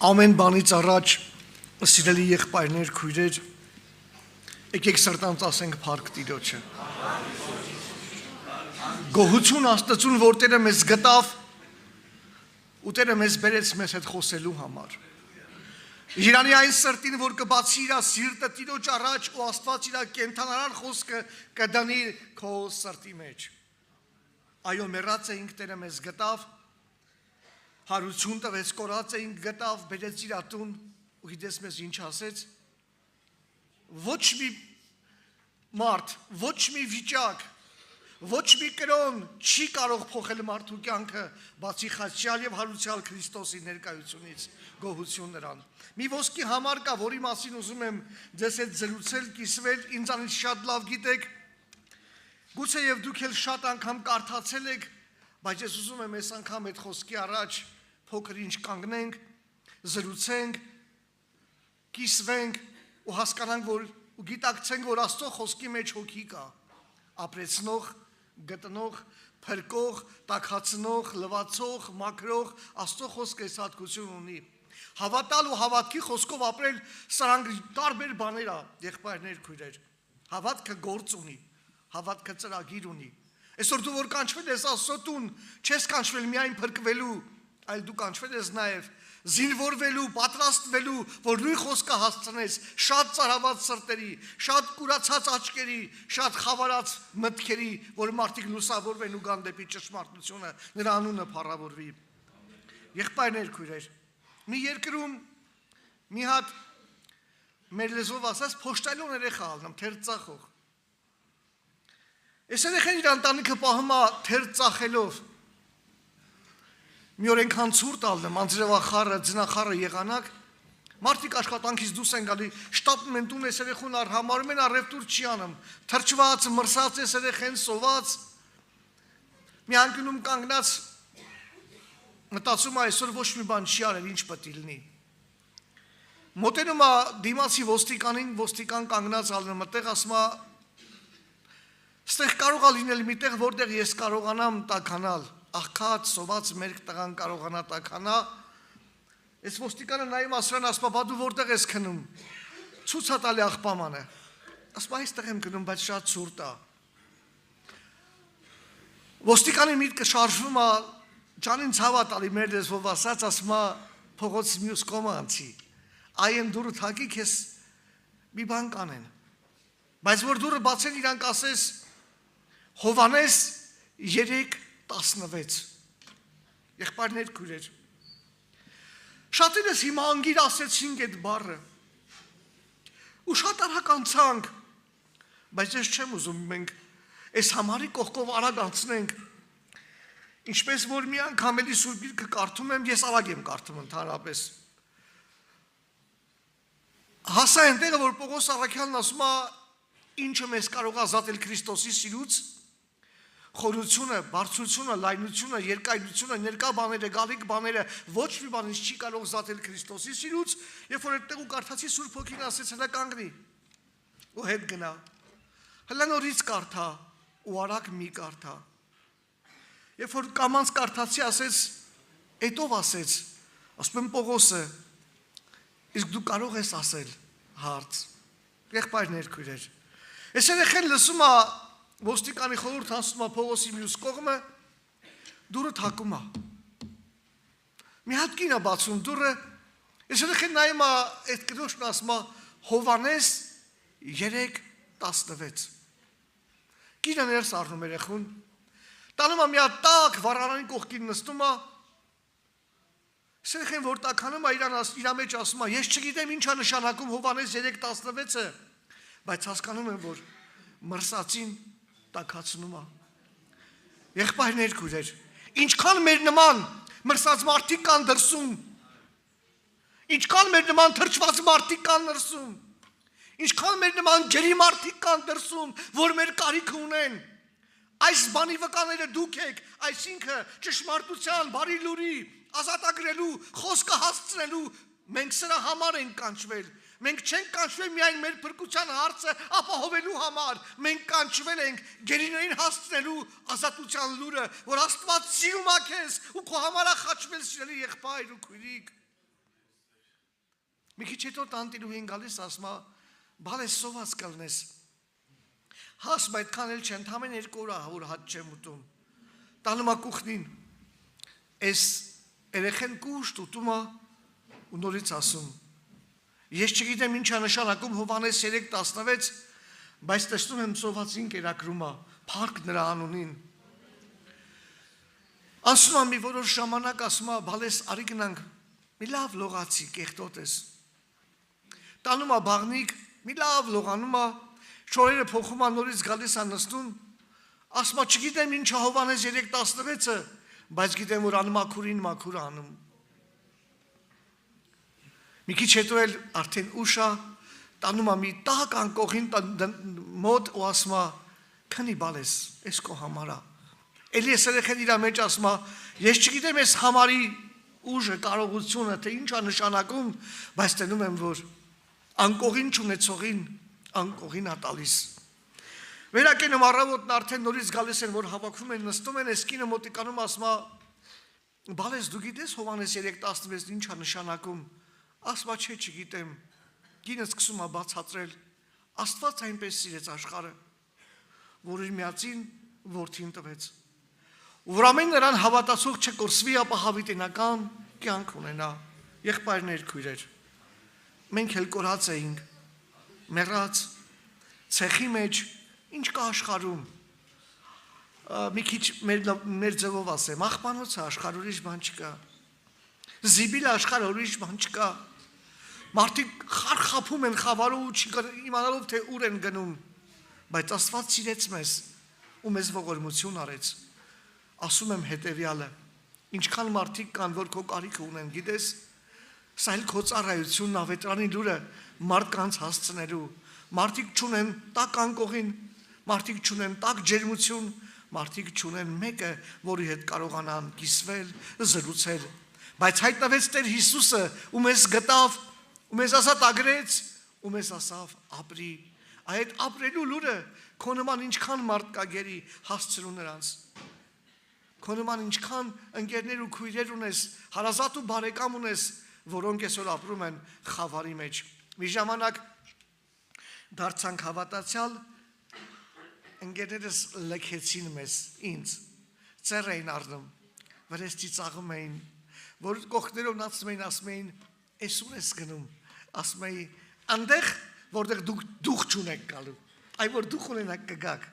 Ամեն բանից առաջ սիրելի եղբայրներ, քույրեր, եկեք սրտանց ասենք փառք Տիրոջը։ Գոհություն Աստծուն, որ Տերը մեզ գտավ ու Տերը մեզ բերեց մեզ հետ խոսելու համար։ Իրանի այն սրտին, որ կբացի իր սիրտը Տիրոջ առաջ ու Աստված իր կենթանարար խոսքը կդանի քո սրտի մեջ։ Այո, մեռած էինք, Տերը մեզ գտավ, հարություն տվեց, կորած էինք, գտավ, բերեց իր ատուն ու գիտես մեզ ինչ ասեց։ Ոչ մի մարդ, ոչ մի վիճակ, ոչ մի կրոն չի կարող փոխել մարդու կյանքը, բացի խաչյալ եւ հարուցյալ Քրիստոսի ներկայությունից, գոհություն նրան։ Մի ոսկի համար կա, որի մասին ուզում եմ ձեզ հետ զրուցել, կիսվել, ինձանից շատ լավ գիտեք, գուցե եւ դուք էլ շատ անգամ կարդացել եք, բայց ես ուզում եմ այս անգամ այդ խոսքի առաջ փոքր ինչ կանգնենք, զրուցենք, կիսվենք ու հասկանանք, որ ու գիտակցենք, որ Աստծո խոսքի մեջ հոգի կա, ապրեցնող, գտնող, փրկող, տաքացնող, լվացող, մաքրող, Աստծո խոսքը այս հատկություն ունի։ Հավատալ ու հավատքի խոսքով ապրել սրանք տարբեր բաներ ա, եղբայրներ, քույրեր։ Հավատքը գործ ունի, հավատքը ծրագիր ունի։ Այսօր դու որ կանչվել ես Աստծո տուն, չես կանչվել միայն փրկվելու, այլ դու կանչվել ես նաև զինվորվելու, պատրաստվելու, որ նույն խոսքը հասցնես շատ ծարաված սրտերի, շատ կուրացած աչքերի, շատ խավարած մտքերի, որ մարդիկ լուսավորվեն ու գան դեպի ճշմարտությունը, նրա անունը փառավորվի։ Եղբայրներ, քույրեր, մի երկրում մի հատ մեր լեզվով ասած փոշտալյոն երեխա ալնամ, թեր ծախող։ Այս երեխան իր ընտանիքը պահում է թեր ծախելով։ Մի օր այնքան ցուրտ ալնեմ, անձրևախառը, ձնախառը եղանակ, մարդիկ աշխատանքից դուրս են գալի, շտապում են տուն, այս երեխուն համարում են առևտուր չի անում, թրջված, մրսած այս երեխեն սոված, մի անկյունում կանգնած մտածում է այսօր ոչ մի բան չի արել, ինչ պետք է լինի։ Մոտենում է դիմացի ոստիկանին, ոստիկան կանգնած ալնում, այդտեղ ասում է ստեղ կարող է լինել մի տեղ, որտեղ ես կարողանամ տաքանալ, աղքատ, սոված մերկ տղան կարողանա տաքանա, այս ոստիկանը նայում ասրան, ասում է, բա դու որտեղ ես քնում, ցույց ա տալի աղբամանը, ասում է, այստեղ եմ քնում, բայց շատ ցուրտ ա։ Ոստիկանի միտքը շարժվում է, ջանին ցավ ա տալի մեր լեզվով ասած, ասում է, փողոց մյուս կողմը անցի, այն դուրը թակի քեզ մի բան կանեն, բայց որ դուրը բացեն իրանք ասես Հովանես 3:16 Եղբայրներ, քույրեր, շատերս հիմա անգիր ասեցինք այդ բառը ու շատ արագ անցանք, բայց ես չեմ ուզում մենք այս համարի կողքով արագ անցնենք, ինչպես որ մի անգամ էլի Սուրբ Գիրքը կարդում եմ, ես արագ եմ կարդում ընդհանրապես, հասա այնտեղը, որ Պողոս առաքյալն ասում է, ինչը մեզ կարող է ազատել Քրիստոսի սիրուց, խորությունը, բարձրությունը, լայնությունը, երկայնությունը, ներկա բաները, գալիք բաները, ոչ մի բանից չի կարող ազատել Քրիստոսի սիրուց, երբ որ այդտեղ ու կարդացի Սուրբ Հոգին ասեց հələ կանգնի ու հետ գնա, հələ նորից կարդա ու արագ մի կարդա, երբ որ կամանց կարդացի ասեց, այդով ասեց, ասում եմ Պողոսը, իսկ դու կարող ես ասել հարց, եղբայրներ, քույրեր, այս երեխան լսում է ոստիկանի խորհուրդ հասնում է Պողոսի մյուս կողմը, դուրը թակում է։ Մի հատ կին է բացում դուրը, այս երեխան նայում է այդ կնոջն ասում է Հովանես 3:16։ Կինը ներս առնում երեխուն, տանում է մի հատ տաք վառարանի կողքին նստում է, այս երեխան որ տաքանում է իր մեջ ասում է, ես չգիտեմ ինչ է նշանակում Հովանես 3:16-ը, բայց հասկանում եմ, որ մրսածին տաքացնում է։ Եղբայրներ, քույրեր, ինչքան մեր նման մրսած մարդիկ կան դրսում, ինչքան մեր նման թրջված մարդիկ կան դրսում, ինչքան մեր նման ջերի մարդիկ կան դրսում, որ մեր կարիքը ունեն, այս բանի վկաները դուք եք, այսինքն ճշմարտության, բարի լուրի, ազատագրելու, խոսքը հասցնելու, մենք սրա համար ենք կանչվել, մենք չենք կանչվել միայն մեր փրկության հարցը ապահովելու համար, մենք կանչվել ենք գերիներին հասցնելու ազատության լուրը, որ Աստված սիրում է քեզ ու քո համար է խաչվել սիրելի եղբայր ու քույրիկ։ Մի քիչ հետո տանտիրուհին գալիս ասма բալես սոված կլնես հասմ այդքան էլ չեն թամեն 2 օր որ հաց չեմ ուտում տանում ա կուխնին այս երեխեն կուշտ ուտում ա ու նորից ասում ես չգիտեմ ինչա նշանակում Հովհաննես 3:16 բայց տեսնում եմ սովածին կերակրում ա փառք նրա անունին ասում ա մի որոշ ժամանակ ասում ա բալես արի գնանք մի լավ լողացի կեղտոտ ես տանում ա բաղնիկ մի լավ լողանում ա շորերը փոխում ա նորից գալիս ա նստում ասում ա չգիտեմ ինչա Հովհաննես 3:16-ը բայց գիտեմ որ անմաքուրին մաքուր անում մի քիչ հետո էլ արդեն ուշ ա տանում ա մի տակ անկողին մոտ ու ասում ա քնի բալես էս քո համար ա էլի էս երեխեն իր մեջ ասում ա ես չգիտեմ էս համարի ուժը կարողությունը թե ինչ ա նշանակում բայց տենում եմ որ անկողին չունեցողին անկողին ա տալիս վերակենում առավոտն արդեն նորից գալիս են որ հավաքվում են նստում են այս կինը մոտիկանում ասում ա բալես դու գիտես Հովհաննես 3:16 ինչ ա նշանակում ասում ա չէ չգիտեմ կինը սկսում ա բացատրել Աստված այնպես սիրեց աշխարհը որ իր միածին որդին տվեց որ ամեն նրան հավատացող չկորսվի ապա հավիտենական կյանք ունենա եղբայրներ քույրեր մենք էլ կորած էինք մեռած ցեխի մեջ ինչ կա աշխարհում մի քիչ մեր ձևով ասեմ աղբանոցը աշխարհ ուրիշ բան չկա զիբիլ աշխարհ ուրիշ բան չկա մարդիկ խարխափում են խավարով ու իմանալով թե ուր են գնում բայց Աստված սիրեց մեզ ու մեզ ողորմություն արեց ասում եմ հետևյալը ինչքան մարդիկ կան որ քո կարիքը ունեն գիտես սա էլ քո ծառայությունն ավետրանի լուրը մարդկանց հասցնելու մարդիկ չունեն տակ անկողին մարդիկ չունեն տակ ջերմություն մարդիկ չունեն մեկը որի հետ կարողանան կիսվել զրուցել բայց հայտնվեց Տեր Հիսուսը ու մեզ գտավ ու մեզ ասած ագրեց ու մեզ ասավ ապրի այդ ապրելու լուրը քո նման ինչքան մարդ կա գերի հասցրու նրանց քո նման ինչքան ընկերներ ու քույրեր ունես հարազատ ու բարեկամ ունես որոնք այսօր ապրում են խավարի մեջ մի ժամանակ դարձանք հավատացյալ ընկերներս լքեցին մեզ ինձ ծեր էին առնում վրես ծիծաղում էին որ կողքներով նացում էին ասում էին այս ուր ես գնում ասում էի այնտեղ որտեղ դուք դուխ չունեք գալու այ որ դուխ ունենաք կգաք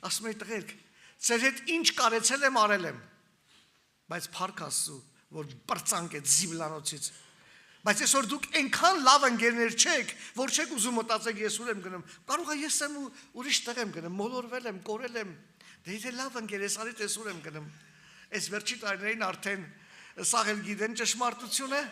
ասում էի տղերք ձեր հետ ինչ կարեցել եմ արել եմ բայց փառք Աստծո որ բրծանք է զիբլանոցից բայց այսօր դուք այնքան լավ ընկերներ չեք որ չեք ուզում մտածեք ես ուր եմ գնում կարող է ես եմ ուրիշ տեղ եմ գնում մոլորվել եմ կորել եմ դե եթե լավ ընկեր ես արի տես ուր եմ գնում այս վերջի տարիներին արդեն սաղ էլ գիտեն ճշմարտությունը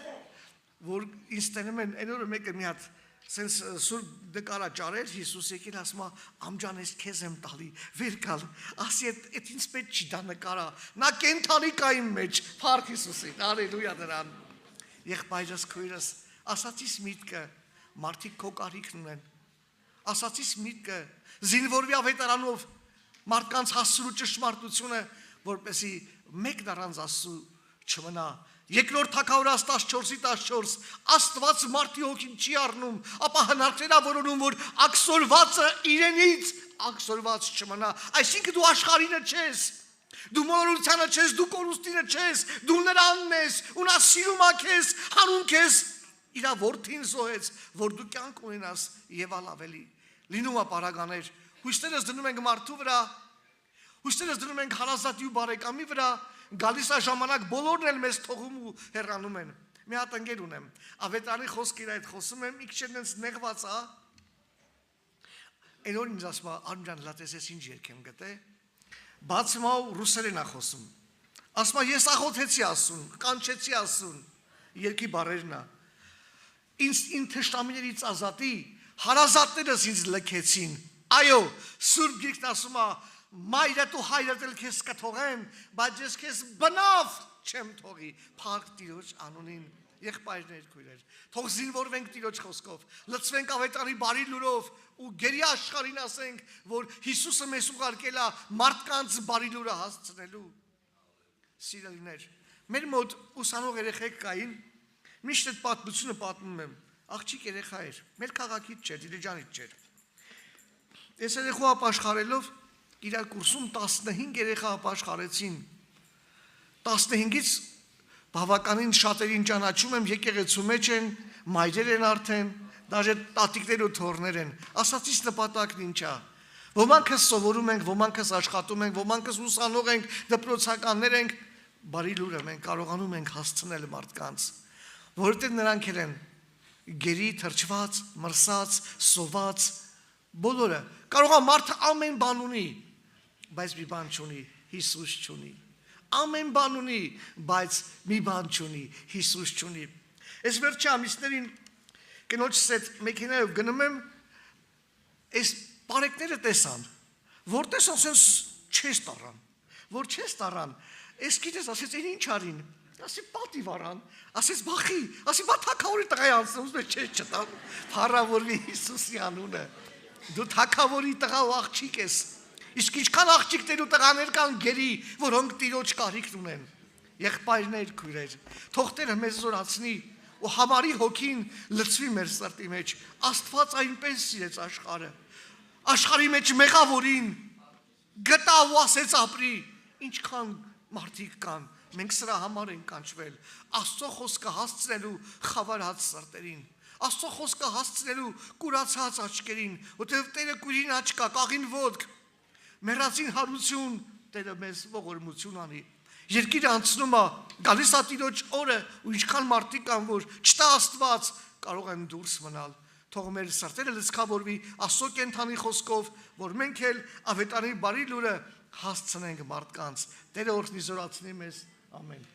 որ ինձ տենում են այն օրը մեկը մի հատ sense սուրբ դկարա ճարել Հիսուս եկել ասում է ամջան ես քեզ եմ տալի վեր գալ ասի այդ ինձ պետք չի դա նկարա նա կենթանի կա իմ մեջ փառք Հիսուսին հալելույա դրան եղբայրս քույրս ասացիս միտքը մարդիկ քո կարիքն ունեն ասացիս միտքը զինվորվի ավետարանով մարդկանց հասցրու ճշմարտությունը որպեսի մեկ դառանց Աստծո չմնա Երկրորդ Թագավորաց 14:14 Աստված մարդի հոգին չի առնում, ապա հնարքներ է որոնում, որ աքսորվածը իրենից աքսորված չմնա։ Այսինքն դու աշխարհինը չես, դու մոլորությանը չես, դու կորուստինը չես, դու նրանն ես, ու նա սիրում է քեզ, հանուն քեզ իր որդին զոհեց, որ դու կյանք ունենաս եւ ավելի։ Լինում է պարագաներ, հույսներս դնում ենք մարդու վրա, հույսներս դնում ենք հարազատի ու բարեկամի վրա, գալիս է ժամանակ բոլորն էլ մեզ թողում ու հեռանում են։ Մի հատ ընկեր ունեմ, ավետարանի խոսք իր այդ խոսում եմ, իքչեն նենց նեղված է։ Այն օր ինձ ասում է, Արմյան, լատես ես ինչ երգ եմ գտե։ Բացում է ու ռուսերեն է խոսում։ Ասում է, ես աղոթեցի ասուն, կանչեցի ասուն, երգի բառերն է։ Ինձ թշնամիներից ազատի, հարազատներս ինձ լքեցին։ Այո, Սուրբ Գիրքն ասում է, մայրդ ու հայրդ էլ քեզ կթողեն, բայց ես քեզ բնավ չեմ թողի, փառք Տիրոջ անունին, եղբայրներ, քույրեր, թող զինվորվենք Տիրոջ խոսքով, լցվենք ավետարանի բարի լուրով ու գերի աշխարհին ասենք, որ Հիսուսը մեզ ուղարկել է մարդկանց բարի լուրը հասցնելու։ Սիրելիներ, մեր մոտ ուսանող երեխեք կային, Միշտ այդ պատմությունը պատմում եմ։ Աղջիկ երեխա էր, մեր քաղաքից չէր, Դիլիջանից չէր։ Այս երեխու ապաշխարելով իրար կուրսում 15 երեխա ապաշխարեցին։ 15-ից բավականին շատերին ճանաչում եմ, եկեղեցու մեջ են, մայրեր են արդեն, դաժե տատիկներ ու թոռներ են։ Ասացից նպատակն ինչ է։ Ոմանքս սովորում ենք, ոմանքս աշխատում ենք, ոմանքս ուսանող ենք, դպրոցականներ ենք, բարի լուրը մենք կարողանում ենք հասցնել մարդկանց, որովհետև նրանք են գերի թրջված, մրսած, սոված, բոլորը։ Կարող է մարդը ամեն բան ունի, բայց մի բան չունի, Հիսուս չունի։ Ամեն բան ունի, բայց մի բան չունի, Հիսուս չունի։ Այս վերջի ամիսներին կնոջս այդ մեքենայով գնում եմ, այս բարեկները տեսան, որ տեսան, սենց չես տարան, որ չես տարան, այս գիտես, ասեց, են ինչ արին, ասի պատիվ արան, ասեց բախի, ասի բա թակավորի տղայ անցնում, ուզում է չես չտան, փառավորվի Հիսուսի անունը, դու թակավորի տղա ու աղջիկ ես, իսկ ինչքան աղջիկներ ու տղաներ կան գերի, որոնք տիրոջ կարիքն ունեն, եղբայրներ, քույրեր, թող Տերը մեզ զորացնի ու համարի հոգին լցվի մեր սրտի մեջ, Աստված այնպես սիրեց աշխարհը, աշխարհի մեջ մեղավորին գտա ու ասեց ապրի, ինչքան մարդիկ կան, մենք սրա համար ենք կանչվել, Աստծո խոսքը հասցնելու խավարած սրտերին, Աստծո խոսքը հասցնելու կուրացած աչքերին, որտեղ Տերը կուրին աչք կա, կաղին ոտք, մեռածին հարություն, Տերը մեզ ողորմություն անի։ Երկիրը անցնում է, գալիս է Տիրոջ օրը, ու ինչքան մարդիկ կան, որ չտա Աստված, կարող են դուրս մնալ։ Թող մեր սրտերը լցքավորվի Աստծո կենթանի խոսքով, որ մենք էլ ավետարանի բարի լուրը հասցնենք մարդկանց։ Տերը օրհնի զորացնի մեզ։ Ամեն։